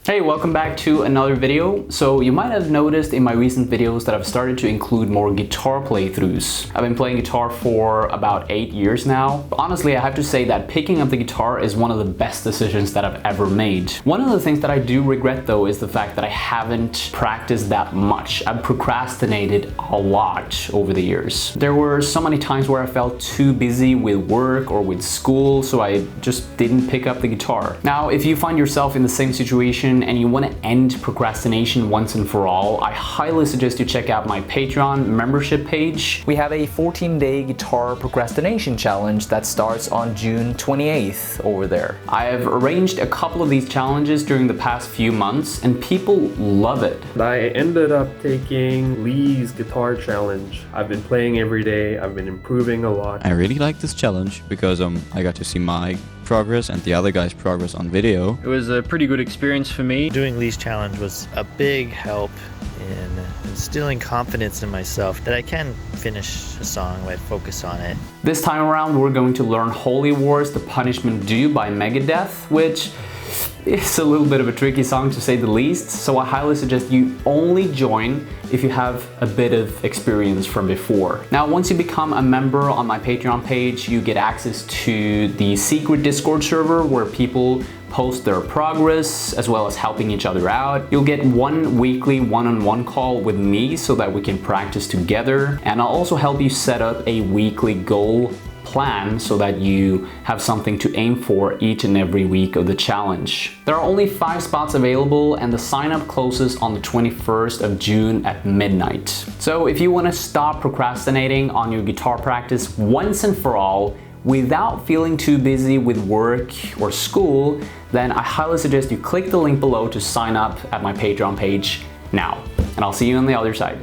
Hey, welcome back to another video. So you might have noticed in my recent videos that I've started to include more guitar playthroughs. I've been playing guitar for about 8 years now. But honestly, I have to say that picking up the guitar is one of the best decisions that I've ever made. One of the things that I do regret though is the fact that I haven't practiced that much. I've procrastinated a lot over the years. There were so many times where I felt too busy with work or with school, so I just didn't pick up the guitar. Now, if you find yourself in the same situation and you want to end procrastination once and for all, I highly suggest you check out my Patreon membership page. We have a 14-day guitar procrastination challenge that starts on June 28th over there. I have arranged a couple of these challenges during the past few months and people love it. I ended up taking Lee's guitar challenge. I've been playing every day, I've been improving a lot. I really like this challenge because I got to see my progress and the other guy's progress on video. It was a pretty good experience for me. Doing Lee's challenge was a big help in instilling confidence in myself that I can finish a song if I focus on it. This time around we're going to learn Holy Wars, The Punishment Due by Megadeth, which it's a little bit of a tricky song to say the least, so I highly suggest you only join if you have a bit of experience from before. Now, once you become a member on my Patreon page, you get access to the secret Discord server where people post their progress as well as helping each other out. You'll get one weekly one-on-one call with me so that we can practice together, and I'll also help you set up a weekly goal plan so that you have something to aim for each and every week of the challenge. There are only 5 spots available and the sign up closes on the 21st of June at midnight. So if you want to stop procrastinating on your guitar practice once and for all without feeling too busy with work or school, then I highly suggest you click the link below to sign up at my Patreon page now. And I'll see you on the other side.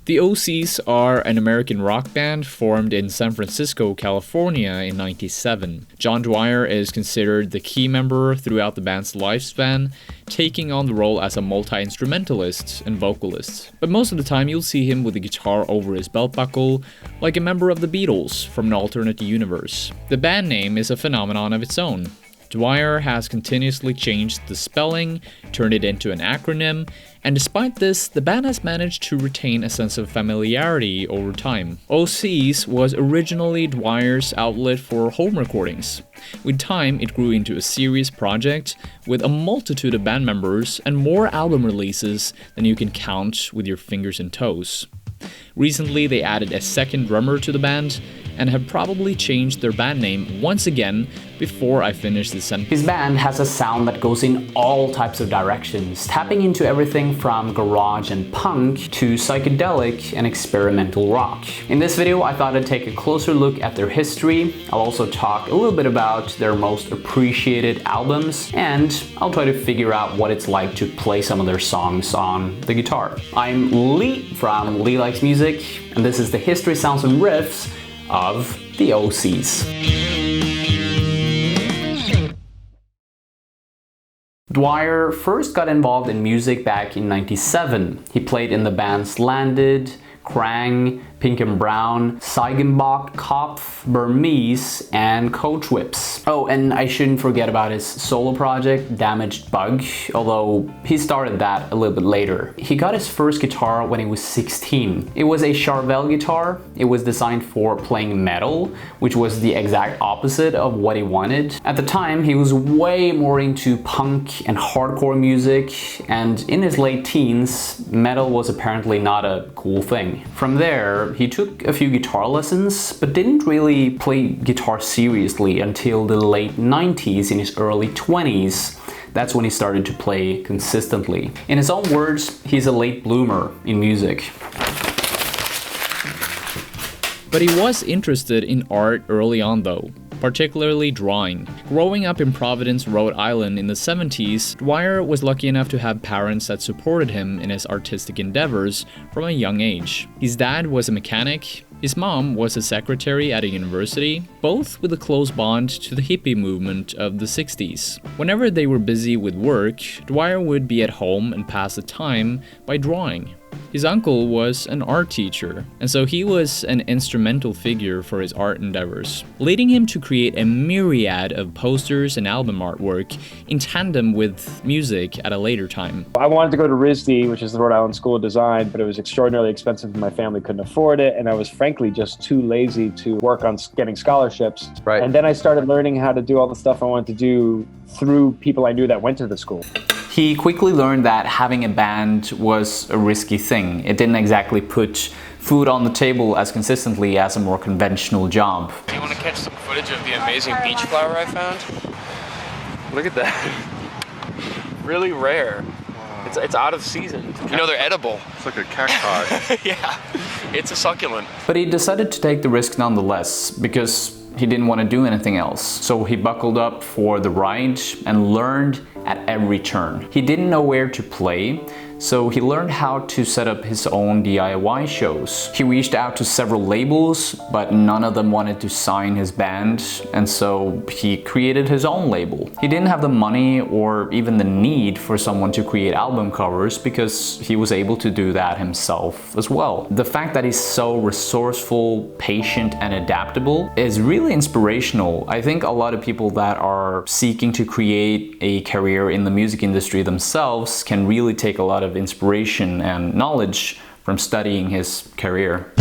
The Osees are an American rock band formed in San Francisco, California in '97. John Dwyer is considered the key member throughout the band's lifespan, taking on the role as a multi-instrumentalist and vocalist. But most of the time you'll see him with the guitar over his belt buckle, like a member of the Beatles from an alternate universe. The band name is a phenomenon of its own. Dwyer has continuously changed the spelling, turned it into an acronym, and despite this, the band has managed to retain a sense of familiarity over time. Osees was originally Dwyer's outlet for home recordings. With time, it grew into a serious project with a multitude of band members and more album releases than you can count with your fingers and toes. Recently, they added a second drummer to the band and have probably changed their band name once again before I finish this sentence. His band has a sound that goes in all types of directions, tapping into everything from garage and punk to psychedelic and experimental rock. In this video, I thought I'd take a closer look at their history. I'll also talk a little bit about their most appreciated albums, and I'll try to figure out what it's like to play some of their songs on the guitar. I'm Lee from Lee Likes Music, and this is the history, sounds, and riffs of the Osees. Dwyer first got involved in music back in '97. He played in the bands Landed, Krang, Pink and Brown, Seigenbach, Kopf, Burmese, and Coach Whips. Oh, and I shouldn't forget about his solo project, Damaged Bug, although he started that a little bit later. He got his first guitar when he was 16. It was a Charvel guitar. It was designed for playing metal, which was the exact opposite of what he wanted. At the time, he was way more into punk and hardcore music, and in his late teens, metal was apparently not a cool thing. From there, he took a few guitar lessons, but didn't really play guitar seriously until the late 90s. In his early 20s. That's when he started to play consistently. In his own words, he's a late bloomer in music. But he was interested in art early on though, particularly drawing. Growing up in Providence, Rhode Island in the 70s, Dwyer was lucky enough to have parents that supported him in his artistic endeavors from a young age. His dad was a mechanic, his mom was a secretary at a university, both with a close bond to the hippie movement of the 60s. Whenever they were busy with work, Dwyer would be at home and pass the time by drawing. His uncle was an art teacher, and so he was an instrumental figure for his art endeavors, leading him to create a myriad of posters and album artwork in tandem with music at a later time. I wanted to go to RISD, which is the Rhode Island School of Design, but it was extraordinarily expensive and my family couldn't afford it, and I was frankly just too lazy to work on getting scholarships. Right. And then I started learning how to do all the stuff I wanted to do through people I knew that went to the school. He quickly learned that having a band was a risky thing. It didn't exactly put food on the table as consistently as a more conventional job. Do you want to catch some footage of the amazing beach flower I found? Look at that. Really rare. It's out of season. You know, they're edible. It's like a cacti. Yeah, it's a succulent. But he decided to take the risk nonetheless because he didn't want to do anything else. So he buckled up for the ride and learned at every turn. He didn't know where to play, so he learned how to set up his own DIY shows. He reached out to several labels, but none of them wanted to sign his band, and so he created his own label. He didn't have the money or even the need for someone to create album covers because he was able to do that himself as well. The fact that he's so resourceful, patient, and adaptable is really inspirational. I think a lot of people that are seeking to create a career in the music industry themselves can really take a lot of inspiration and knowledge from studying his career.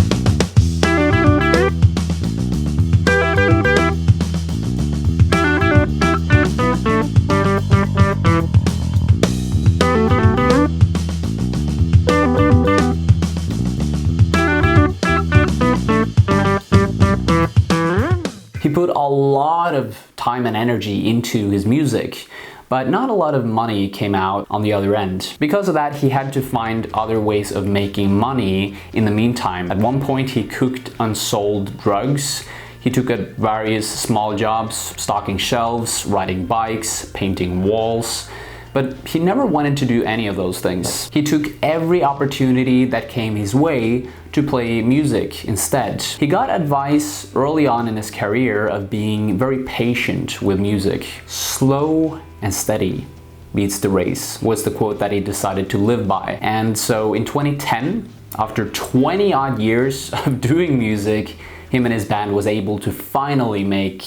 He put a lot of time and energy into his music, but not a lot of money came out on the other end. Because of that, he had to find other ways of making money in the meantime. At one point, he cooked unsold drugs. He took at various small jobs, stocking shelves, riding bikes, painting walls. But he never wanted to do any of those things. He took every opportunity that came his way to play music instead. He got advice early on in his career of being very patient with music. Slow and steady beats the race was the quote that he decided to live by. And so in 2010, after 20 odd years of doing music, him and his band was able to finally make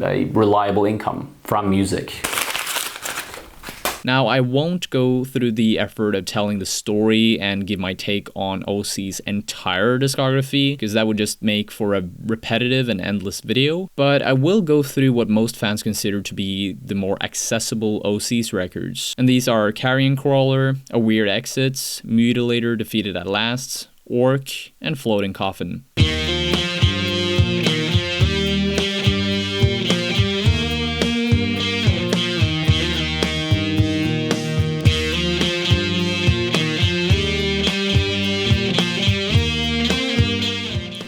a reliable income from music. Now, I won't go through the effort of telling the story and give my take on Osees' entire discography, because that would just make for a repetitive and endless video, but I will go through what most fans consider to be the more accessible Osees records. And these are Carrion Crawler, A Weird Exits, Mutilator Defeated at Last, Orc, and Floating Coffin.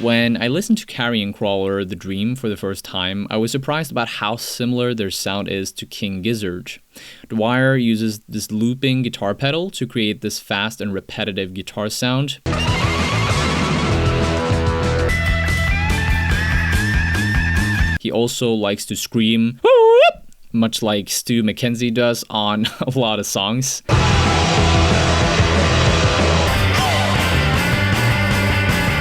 When I listened to Carrion Crawler, The Dream for the first time, I was surprised about how similar their sound is to King Gizzard. Dwyer uses this looping guitar pedal to create this fast and repetitive guitar sound. He also likes to scream, much like Stu McKenzie does on a lot of songs.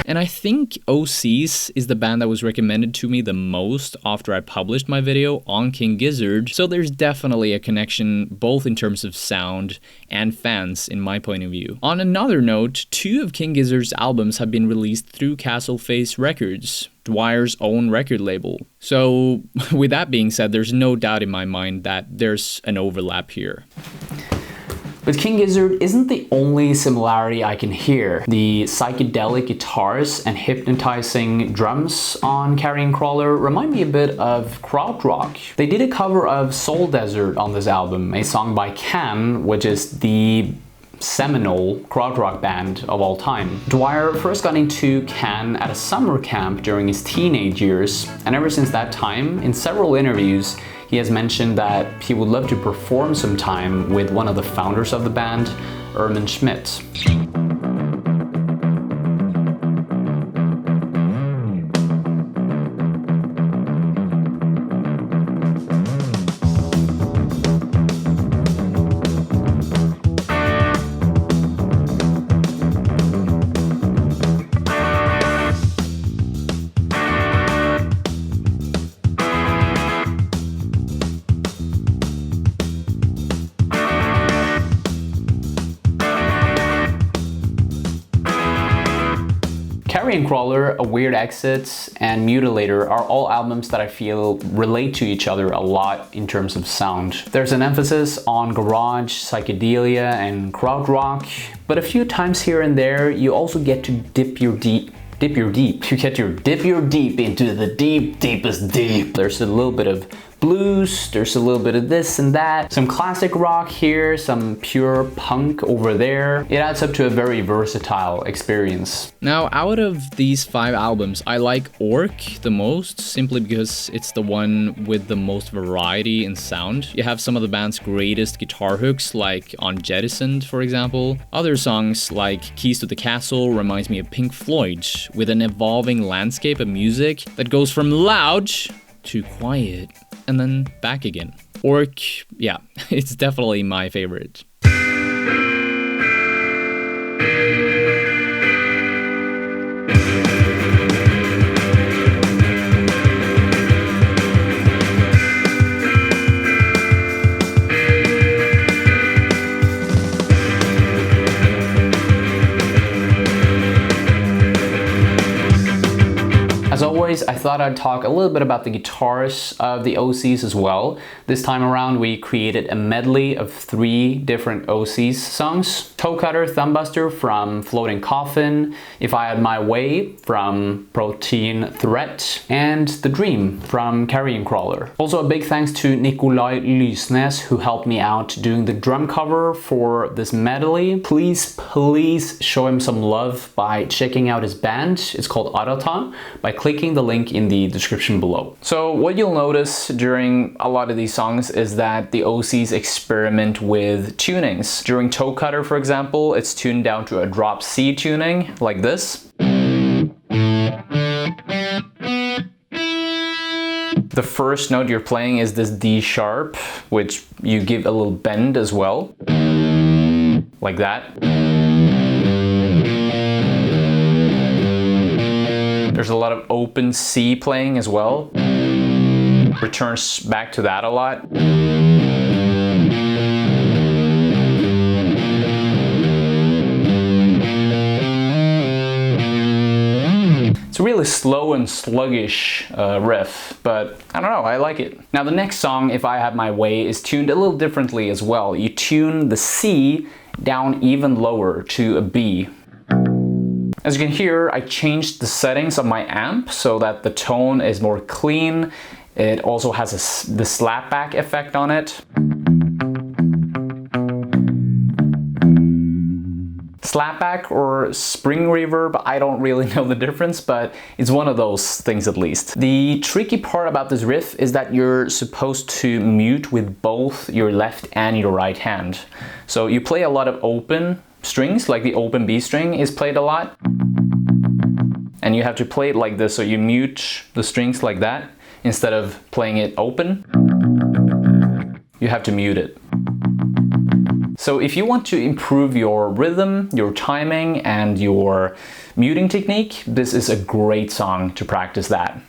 And I think Osees is the band that was recommended to me the most after I published my video on King Gizzard, so there's definitely a connection both in terms of sound and fans in my point of view. On another note, 2 of King Gizzard's albums have been released through Castle Face Records, Dwyer's own record label. So with that being said, there's no doubt in my mind that there's an overlap here. But King Gizzard isn't the only similarity I can hear. The psychedelic guitars and hypnotizing drums on Carrion Crawler remind me a bit of krautrock. They did a cover of Soul Desert on this album, a song by Can, which is the seminal krautrock band of all time. Dwyer first got into Can at a summer camp during his teenage years, and ever since that time, in several interviews, he has mentioned that he would love to perform sometime with one of the founders of the band, Ermin Schmidt. Carrion Crawler, A Weird Exit, and Mutilator are all albums that I feel relate to each other a lot in terms of sound. There's an emphasis on garage, psychedelia, and krautrock, but a few times here and there you also get to dip your deep into the deepest deep. There's a little bit of blues, there's a little bit of this and that, some classic rock here, some pure punk over there. It adds up to a very versatile experience. Now, out of these 5 albums, I like Orc the most, simply because it's the one with the most variety in sound. You have some of the band's greatest guitar hooks, like on Jettisoned, for example. Other songs, like Keys to the Castle, reminds me of Pink Floyd, with an evolving landscape of music that goes from loud to quiet, and then back again. Orc, yeah, it's definitely my favorite. As always, I thought I'd talk a little bit about the guitars of the Osees as well. This time around we created a medley of 3 different Osees songs. Toe Cutter, Thumbbuster from Floating Coffin, If I Had My Way from Protein Threat, and The Dream from Carrion Crawler. Also a big thanks to Nikolai Lysnes, who helped me out doing the drum cover for this medley. Please show him some love by checking out his band. It's called Arata, by clicking the link in the description below. So what you'll notice during a lot of these songs is that the Osees experiment with tunings. During Toe Cutter, for example, it's tuned down to a drop C tuning, like this. The first note you're playing is this D sharp, which you give a little bend as well, like that. There's a lot of open C playing as well. Returns back to that a lot. It's a really slow and sluggish riff, but I don't know, I like it. Now the next song, If I Had My Way, is tuned a little differently as well. You tune the C down even lower to a B. As you can hear, I changed the settings of my amp so that the tone is more clean. It also has the slapback effect on it. Slapback or spring reverb, I don't really know the difference, but it's one of those things at least. The tricky part about this riff is that you're supposed to mute with both your left and your right hand. So you play a lot of open strings, like the open B string is played a lot. And you have to play it like this, so you mute the strings like that instead of playing it open. You have to mute it. So if you want to improve your rhythm, your timing, and your muting technique, this is a great song to practice that.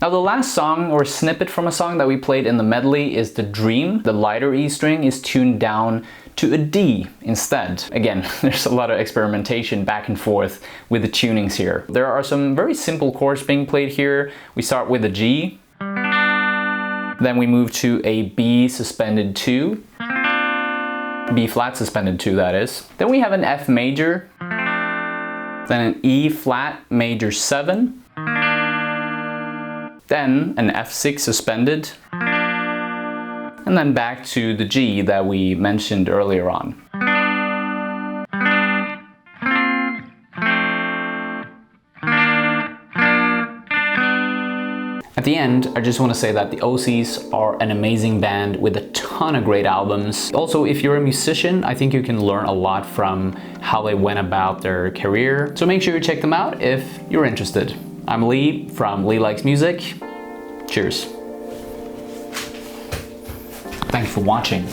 Now the last song or snippet from a song that we played in the medley is The Dream. The lighter E string is tuned down to a D instead. Again, there's a lot of experimentation back and forth with the tunings here. There are some very simple chords being played here. We start with a G, then we move to a B suspended 2, B flat suspended 2 that is. Then we have an F major, then an E flat major 7, then an F6 suspended, and then back to the G that we mentioned earlier on. At the end, I just want to say that the Osees are an amazing band with a ton of great albums. Also, if you're a musician, I think you can learn a lot from how they went about their career. So make sure you check them out if you're interested. I'm Lee from Lee Likes Music. Cheers. Thanks for watching.